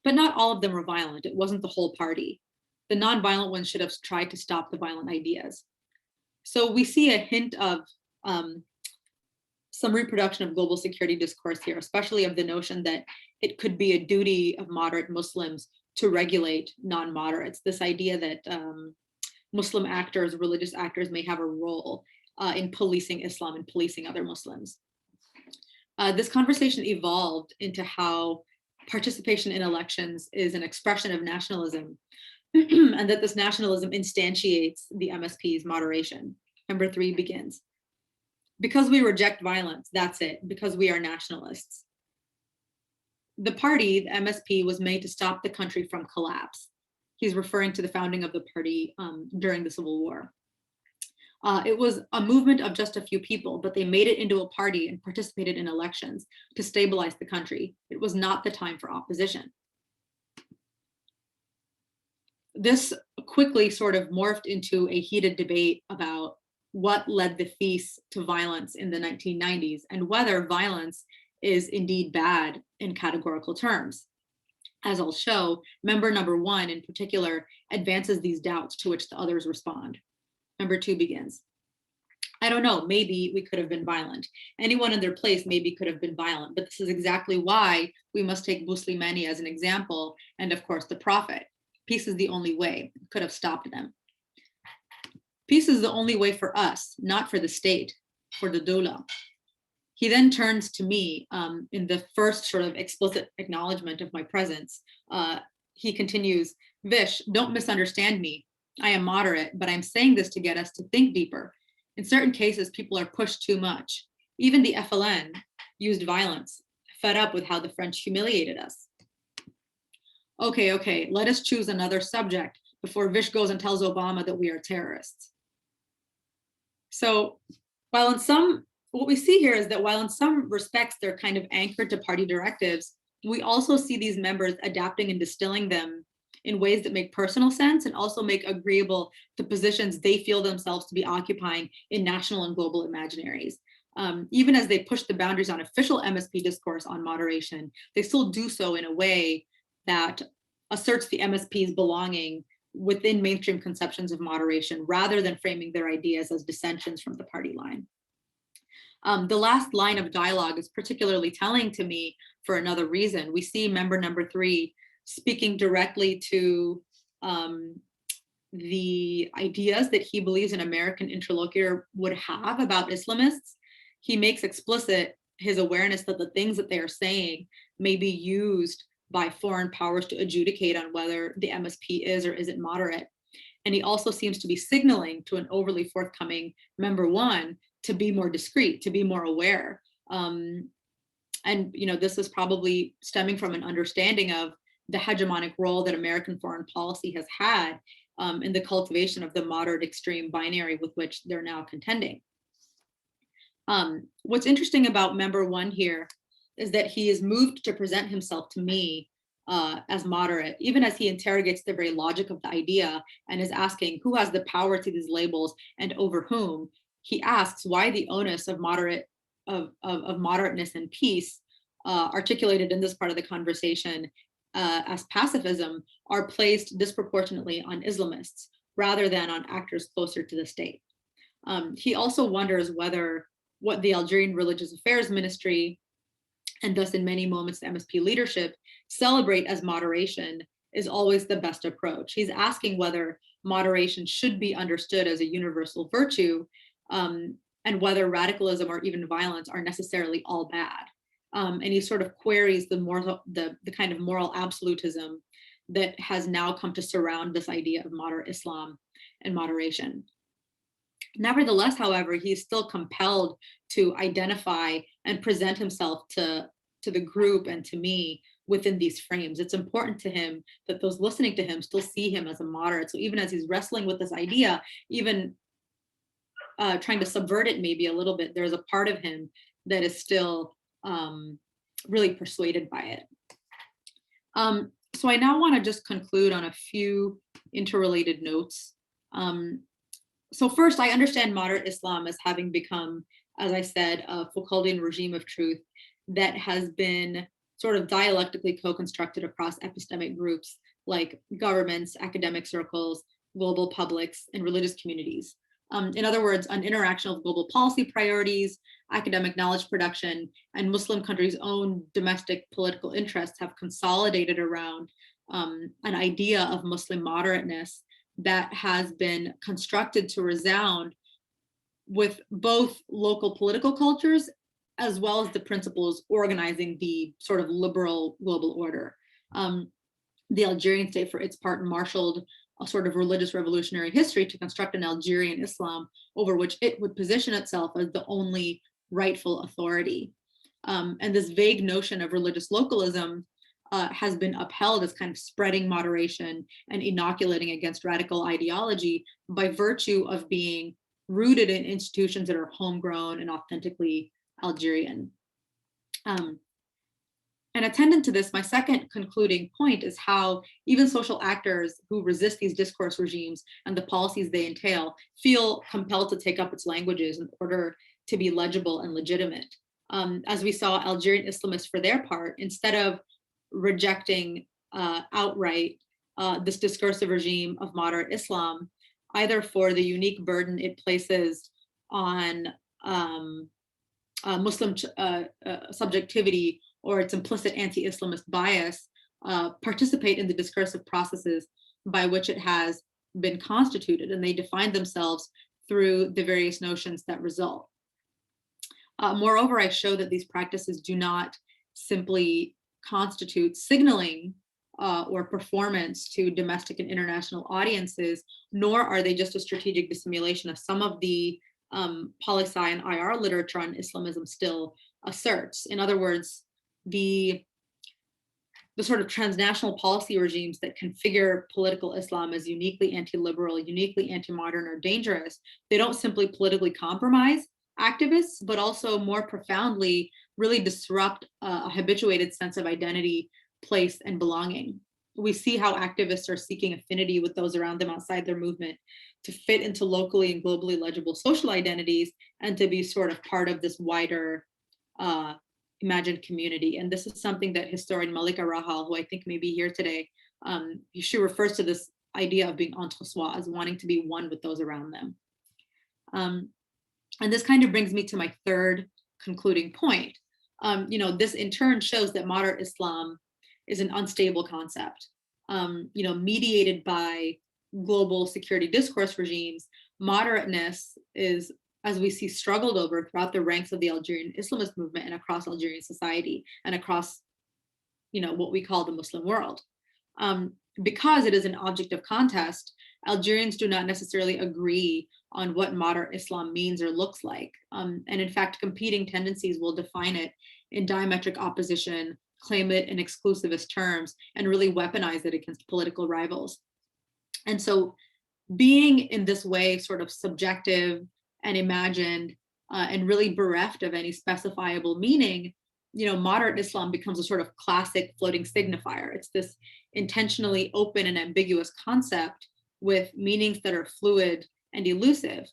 [SPEAKER 2] But not all of them were violent. It wasn't the whole party. The non-violent ones should have tried to stop the violent ideas. So we see a hint of some reproduction of global security discourse here, especially of the notion that it could be a duty of moderate Muslims to regulate non-moderates. This idea that Muslim actors, religious actors may have a role in policing Islam and policing other Muslims. This conversation evolved into how participation in elections is an expression of nationalism and that this nationalism instantiates the MSP's moderation. Number 3 begins. Because we reject violence, that's it, because we are nationalists. The party, the MSP, was made to stop the country from collapse. He's referring to the founding of the party during the Civil War. It was a movement of just a few people, but they made it into a party and participated in elections to stabilize the country. It was not the time for opposition. This quickly sort of morphed into a heated debate about what led the FIS to violence in the 1990s and whether violence is indeed bad in categorical terms. As I'll show, member number 1 in particular advances these doubts to which the others respond. Number 2 begins. I don't know, maybe we could have been violent. Anyone in their place maybe could have been violent, but this is exactly why we must take Buslimani as an example, and of course the Prophet. Peace is the only way, could have stopped them. Peace is the only way for us, not for the state, for the doula. He then turns to me in the first sort of explicit acknowledgement of my presence. He continues, Vish, don't misunderstand me. I am moderate, but I'm saying this to get us to think deeper. In certain cases, people are pushed too much. Even the FLN used violence, fed up with how the French humiliated us. Okay, let us choose another subject before Vish goes and tells Obama that we are terrorists. So while what we see here is that while in some respects they're kind of anchored to party directives, we also see these members adapting and distilling them in ways that make personal sense and also make agreeable the positions they feel themselves to be occupying in national and global imaginaries. Even as they push the boundaries on official MSP discourse on moderation, they still do so in a way that asserts the MSP's belonging within mainstream conceptions of moderation rather than framing their ideas as dissensions from the party line. The last line of dialogue is particularly telling to me for another reason. We see member number 3 speaking directly to the ideas that he believes an American interlocutor would have about Islamists. He makes explicit his awareness that the things that they are saying may be used by foreign powers to adjudicate on whether the MSP is or isn't moderate. And he also seems to be signaling to an overly forthcoming member 1 to be more discreet, to be more aware. And this is probably stemming from an understanding of the hegemonic role that American foreign policy has had in the cultivation of the moderate extreme binary with which they're now contending. What's interesting about member 1 here is that he is moved to present himself to me as moderate, even as he interrogates the very logic of the idea and is asking who has the power to these labels and over whom. He asks why the onus of moderateness and peace articulated in this part of the conversation as pacifism are placed disproportionately on Islamists rather than on actors closer to the state. He also wonders whether what the Algerian Religious Affairs Ministry, and thus in many moments the MSP leadership, celebrate as moderation is always the best approach. He's asking whether moderation should be understood as a universal virtue and whether radicalism or even violence are necessarily all bad. And he sort of queries the kind of moral absolutism that has now come to surround this idea of moderate Islam and moderation. Nevertheless, however, he is still compelled to identify and present himself to the group and to me within these frames. It's important to him that those listening to him still see him as a moderate. So even as he's wrestling with this idea, even trying to subvert it maybe a little bit, there's a part of him that is still really persuaded by it. So I now want to just conclude on a few interrelated notes. So first, I understand moderate Islam as having become, as I said, a Foucauldian regime of truth that has been sort of dialectically co-constructed across epistemic groups like governments, academic circles, global publics, and religious communities. In other words, an interaction of global policy priorities, academic knowledge production, and Muslim countries' own domestic political interests have consolidated around an idea of Muslim moderateness that has been constructed to resound with both local political cultures as well as the principles organizing the sort of liberal global order. The Algerian state, for its part, marshaled a sort of religious revolutionary history to construct an Algerian Islam over which it would position itself as the only rightful authority. And this vague notion of religious localism has been upheld as kind of spreading moderation and inoculating against radical ideology by virtue of being rooted in institutions that are homegrown and authentically Algerian. And attendant to this, my second concluding point is how even social actors who resist these discourse regimes and the policies they entail feel compelled to take up its languages in order to be legible and legitimate. As we saw, Algerian Islamists, for their part, instead of rejecting outright this discursive regime of moderate Islam, either for the unique burden it places on Muslim subjectivity or its implicit anti-Islamist bias, participate in the discursive processes by which it has been constituted, and they define themselves through the various notions that result. Moreover, I show that these practices do not simply constitute signaling or performance to domestic and international audiences, nor are they just a strategic dissimulation as some of the poli-sci and IR literature on Islamism still asserts. In other words, the sort of transnational policy regimes that configure political Islam as uniquely anti-liberal, uniquely anti-modern or dangerous, they don't simply politically compromise activists, but also more profoundly really disrupt a habituated sense of identity, place, and belonging. We see how activists are seeking affinity with those around them outside their movement to fit into locally and globally legible social identities and to be sort of part of this wider imagined community. And this is something that historian Malika Rahal, who I think may be here today, she refers to this idea of being entre soi, as wanting to be one with those around them. And this kind of brings me to my third concluding point. This in turn shows that moderate Islam is an unstable concept. Mediated by global security discourse regimes, moderateness is, as we see, struggled over throughout the ranks of the Algerian Islamist movement and across Algerian society and across, what we call the Muslim world. Because it is an object of contest, Algerians do not necessarily agree on what moderate Islam means or looks like. And in fact, competing tendencies will define it in diametric opposition, claim it in exclusivist terms, and really weaponize it against political rivals. And so being in this way sort of subjective and imagined and really bereft of any specifiable meaning, moderate Islam becomes a sort of classic floating signifier. It's this intentionally open and ambiguous concept with meanings that are fluid and elusive.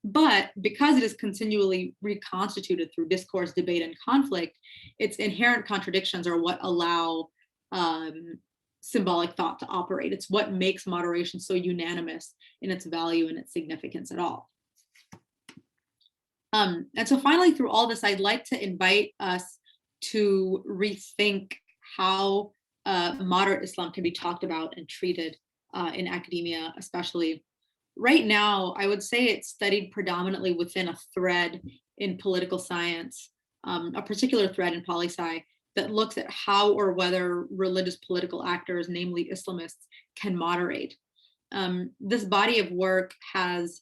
[SPEAKER 2] But because it is continually reconstituted through discourse, debate, and conflict, its inherent contradictions are what allow symbolic thought to operate. It's what makes moderation so unanimous in its value and its significance at all. And so finally, through all this, I'd like to invite us to rethink how moderate Islam can be talked about and treated in academia, especially. Right now, I would say it's studied predominantly within a thread in political science, a particular thread in poli-sci that looks at how or whether religious political actors, namely Islamists, can moderate. This body of work has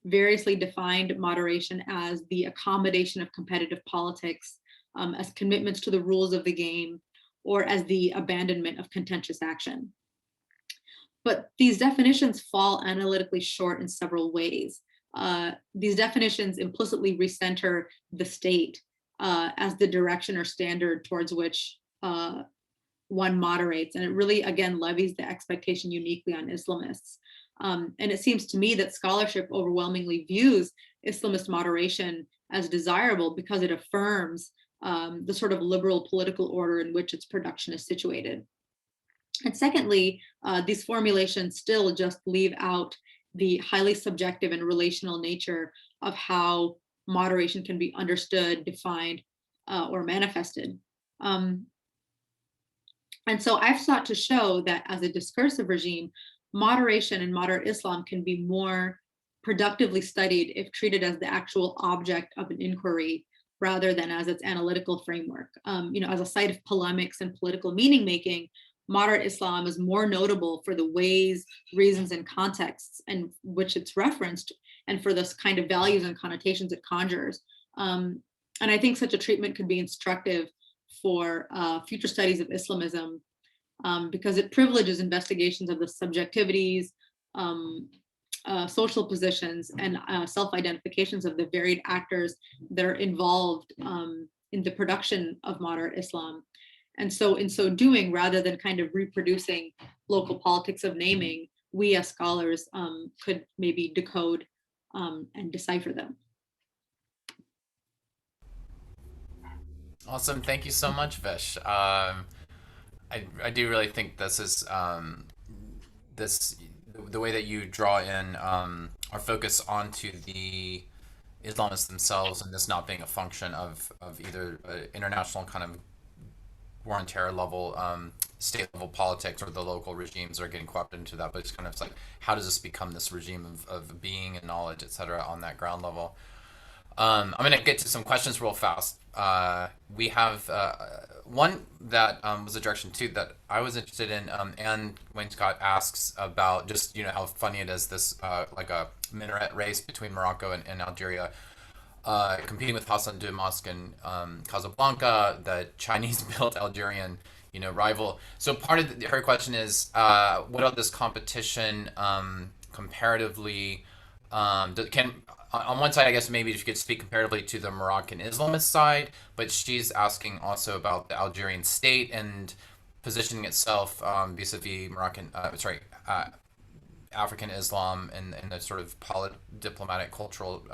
[SPEAKER 2] variously defined moderation as the accommodation of competitive politics, as commitments to the rules of the game, or as the abandonment of contentious action. But these definitions fall analytically short in several ways. These definitions implicitly recenter the state as the direction or standard towards which one moderates. And it really, again, levies the expectation uniquely on Islamists. And it seems to me that scholarship overwhelmingly views Islamist moderation as desirable because it affirms the sort of liberal political order in which its production is situated. And secondly, these formulations still just leave out the highly subjective and relational nature of how moderation can be understood, defined, or manifested. And so I've sought to show that as a discursive regime, moderation in moderate Islam can be more productively studied if treated as the actual object of an inquiry rather than as its analytical framework. As a site of polemics and political meaning making, moderate Islam is more notable for the ways, reasons, and contexts in which it's referenced, and for this kind of values and connotations it conjures. And I think such a treatment could be instructive for future studies of Islamism, because it privileges investigations of the subjectivities, social positions, and self-identifications of the varied actors that are involved in the production of moderate Islam. And so in so doing, rather than kind of reproducing local politics of naming, we as scholars could maybe decode and decipher them.
[SPEAKER 1] Awesome. Thank you so much, Vish. I do really think this is the way that you draw in our focus onto the Islamists themselves, and this not being a function of either international kind of war on terror level, state level politics, or the local regimes are getting co-opted into that, but it's kind of like, how does this become this regime of being and knowledge, etc., on that ground level? I'm going to get to some questions real fast. We have one that was a direction too that I was interested in. Anne Wayne Scott asks about just how funny it is, this like a minaret race between Morocco and Algeria, competing with Hassan Mosque and Casablanca, the Chinese-built Algerian rival. So part of her question is, what about this competition comparatively? On one side, I guess maybe if you could speak comparatively to the Moroccan Islamist side, but she's asking also about the Algerian state and positioning itself vis-a-vis African Islam and the sort of diplomatic, cultural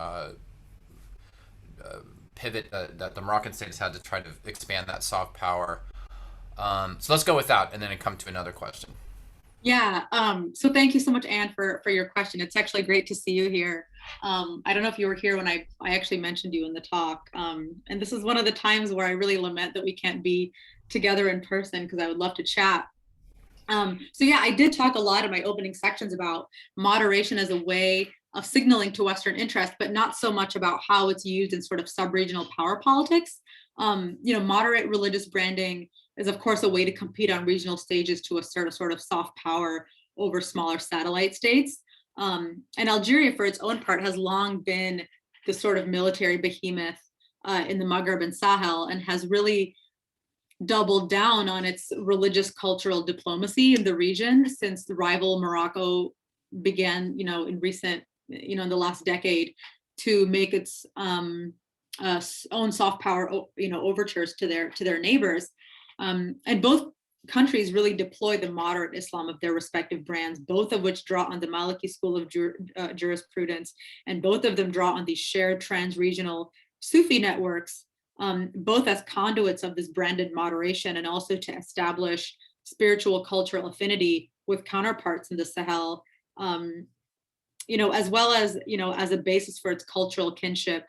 [SPEAKER 1] pivot that the Moroccan state has had to try to expand that soft power. So let's go with that, and then come to another question.
[SPEAKER 2] Yeah, so thank you so much, Anne, for your question. It's actually great to see you here. I don't know if you were here when I actually mentioned you in the talk. And this is one of the times where I really lament that we can't be together in person, because I would love to chat. So yeah, I did talk a lot in my opening sections about moderation as a way of signaling to Western interest, but not so much about how it's used in sort of sub-regional power politics. Moderate religious branding is, of course, a way to compete on regional stages to assert a sort of soft power over smaller satellite states. And Algeria, for its own part, has long been the sort of military behemoth in the Maghreb and Sahel, and has really doubled down on its religious cultural diplomacy in the region since the rival Morocco began, in recent, in the last decade, to make its own soft power, overtures to their neighbors. And both countries really deploy the moderate Islam of their respective brands, both of which draw on the Maliki school of jurisprudence, and both of them draw on these shared trans-regional Sufi networks, both as conduits of this branded moderation, and also to establish spiritual cultural affinity with counterparts in the Sahel, as well as, as a basis for its cultural kinship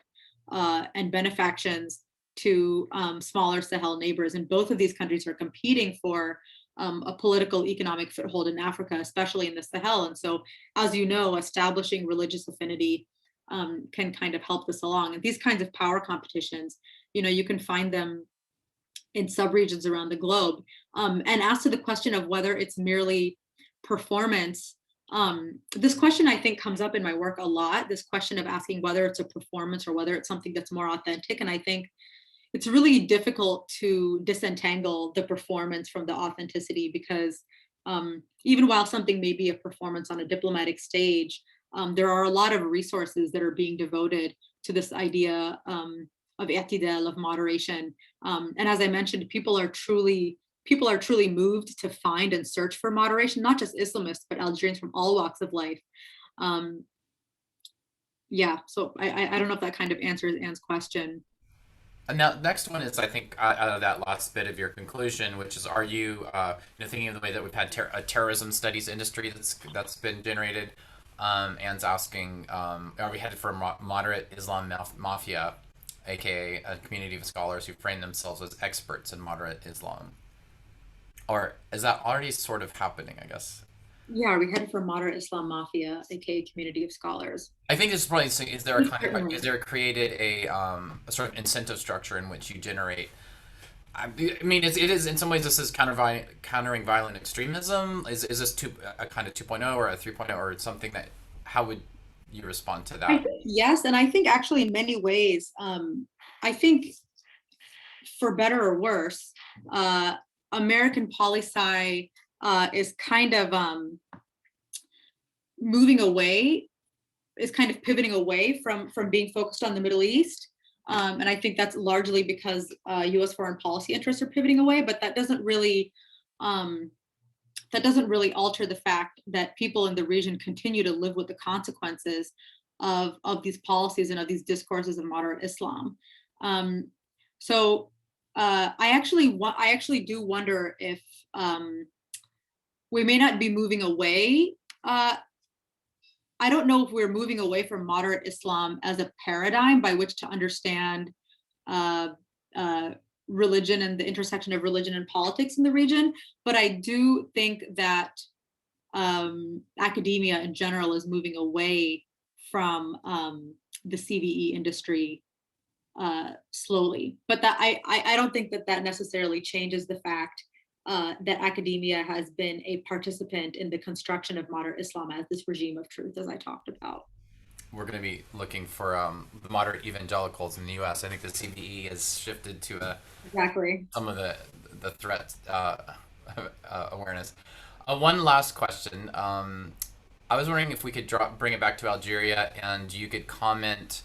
[SPEAKER 2] and benefactions to smaller Sahel neighbors. And both of these countries are competing for a political economic foothold in Africa, especially in the Sahel. And so, as you know, establishing religious affinity can kind of help this along. And these kinds of power competitions, you can find them in subregions around the globe. And as to the question of whether it's merely performance, this question I think comes up in my work a lot, this question of asking whether it's a performance or whether it's something that's more authentic. And I think it's really difficult to disentangle the performance from the authenticity, because even while something may be a performance on a diplomatic stage, there are a lot of resources that are being devoted to this idea of i'tidal, of moderation. And as I mentioned, people are truly moved to find and search for moderation, not just Islamists, but Algerians from all walks of life. Yeah, so I don't know if that kind of answers Anne's question.
[SPEAKER 1] And now, next one is, I think, out of that last bit of your conclusion, which is, are you, thinking of the way that we've had a terrorism studies industry that's been generated? Anne's asking, are we headed for a moderate Islam mafia, aka a community of scholars who frame themselves as experts in moderate Islam? Or is that already sort of happening, I guess?
[SPEAKER 2] Yeah, are we headed for moderate Islam mafia, aka community of scholars?
[SPEAKER 1] I think this is probably, is there a kind of,
[SPEAKER 2] Certainly.
[SPEAKER 1] is there created a sort of incentive structure in which you generate, I mean, it is in some ways, this is countering violent extremism. Is this a kind of 2.0 or a 3.0 or something that, how would you respond to
[SPEAKER 2] I
[SPEAKER 1] that?
[SPEAKER 2] think, yes, and I think actually in many ways, I think for better or worse, American poli-sci is kind of moving away, is kind of pivoting away from being focused on the Middle East. And I think that's largely because US foreign policy interests are pivoting away, but that doesn't really alter the fact that people in the region continue to live with the consequences of these policies and of these discourses of moderate Islam. So I actually do wonder if we may not be moving away. I don't know if we're moving away from moderate Islam as a paradigm by which to understand religion and the intersection of religion and politics in the region, but I do think that academia in general is moving away from the CVE industry slowly. But that I don't think that necessarily changes the fact that academia has been a participant in the construction of modern Islam as this regime of truth, as I talked about.
[SPEAKER 1] We're going to be looking for the moderate evangelicals in the U.S. I think the CVE has shifted to
[SPEAKER 2] Exactly.
[SPEAKER 1] some of the threat awareness. One last question. I was wondering if we could bring it back to Algeria, and you could comment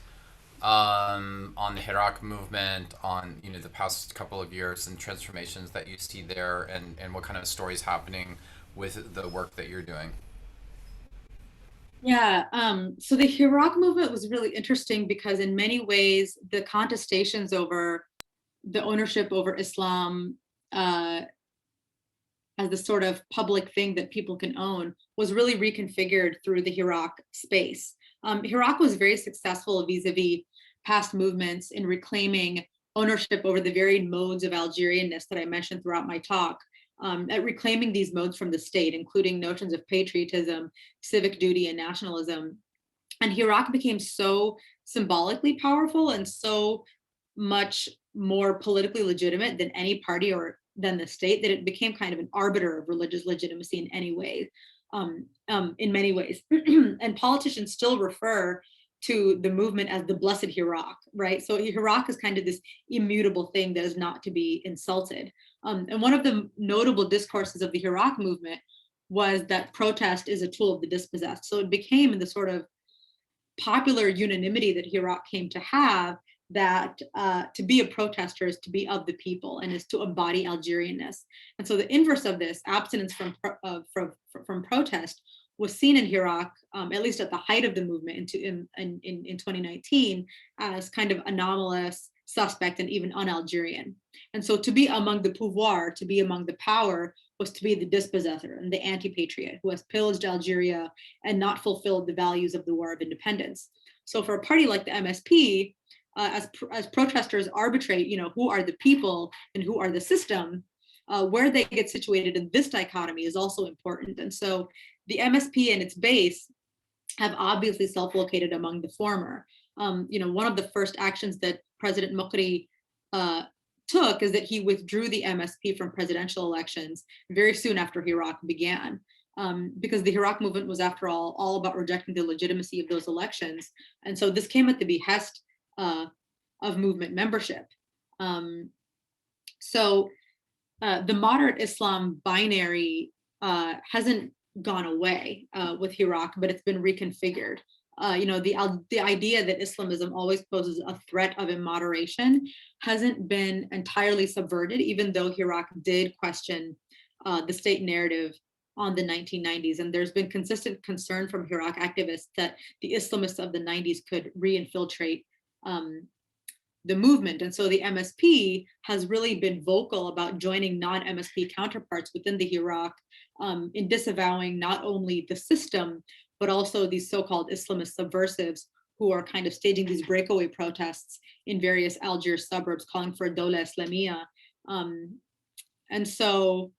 [SPEAKER 1] on the Hirak movement, on the past couple of years and transformations that you see there, and what kind of stories happening with the work that you're doing.
[SPEAKER 2] Yeah, so the Hirak movement was really interesting because in many ways the contestations over the ownership over Islam as the sort of public thing that people can own was really reconfigured through the Hirak space. Hirak was very successful vis-a-vis past movements in reclaiming ownership over the varied modes of Algerianness that I mentioned throughout my talk, at reclaiming these modes from the state, including notions of patriotism, civic duty, and nationalism. And Hirak became so symbolically powerful and so much more politically legitimate than any party or than the state that it became kind of an arbiter of religious legitimacy in any way, in many ways. And politicians still refer to the movement as the blessed Hirak, right? So Hirak is kind of this immutable thing that is not to be insulted. And one of the notable discourses of the Hirak movement was that protest is a tool of the dispossessed. So it became in the sort of popular unanimity that Hirak came to have, that to be a protester is to be of the people and is to embody Algerianness. And so the inverse of this, abstinence from protest, was seen in Hirak, at least at the height of the movement in 2019, as kind of anomalous, suspect, and even un-Algerian. And so to be among the pouvoir, to be among the power, was to be the dispossessor and the anti-patriot who has pillaged Algeria and not fulfilled the values of the War of Independence. So for a party like the MSP, as protesters arbitrate, who are the people and who are the system, where they get situated in this dichotomy is also important. And so the MSP and its base have obviously self-located among the former. One of the first actions that President Mokri took is that he withdrew the MSP from presidential elections very soon after Iraq began. Because the Iraq movement was, after all about rejecting the legitimacy of those elections. And so this came at the behest of movement membership. So the moderate Islam binary hasn't gone away with Iraq, but it's been reconfigured. The idea that Islamism always poses a threat of immoderation hasn't been entirely subverted, even though Iraq did question the state narrative on the 1990s. And there's been consistent concern from Iraq activists that the Islamists of the 90s could reinfiltrate the movement. And so the MSP has really been vocal about joining non-MSP counterparts within the Iraq in disavowing not only the system, but also these so-called Islamist subversives who are kind of staging these breakaway protests in various Algiers suburbs calling for a Dawla Islamiyya. And so,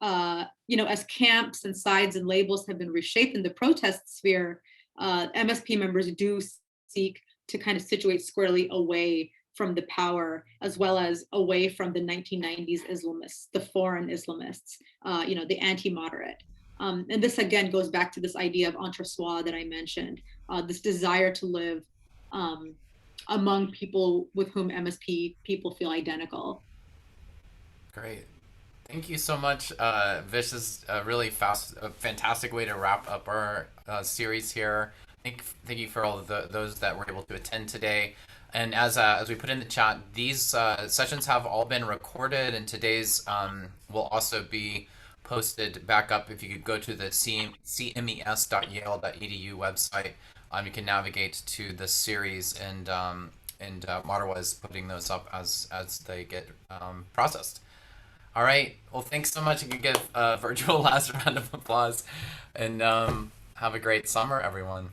[SPEAKER 2] as camps and sides and labels have been reshaped in the protest sphere, MSP members do seek to kind of situate squarely away from the power, as well as away from the 1990s Islamists, the foreign Islamists, the anti-moderate. And this again goes back to this idea of entre-soi that I mentioned, this desire to live among people with whom MSP people feel identical.
[SPEAKER 1] Great. Thank you so much, Vish. This is a really a fantastic way to wrap up our series here. Thank you for all of those that were able to attend today. And as we put in the chat, these sessions have all been recorded, and today's will also be posted back up. If you could go to the cmes.yale.edu website, you can navigate to the series, and Marwa is putting those up as they get processed. All right. Well, thanks so much. You can give a virtual last round of applause, and have a great summer, everyone.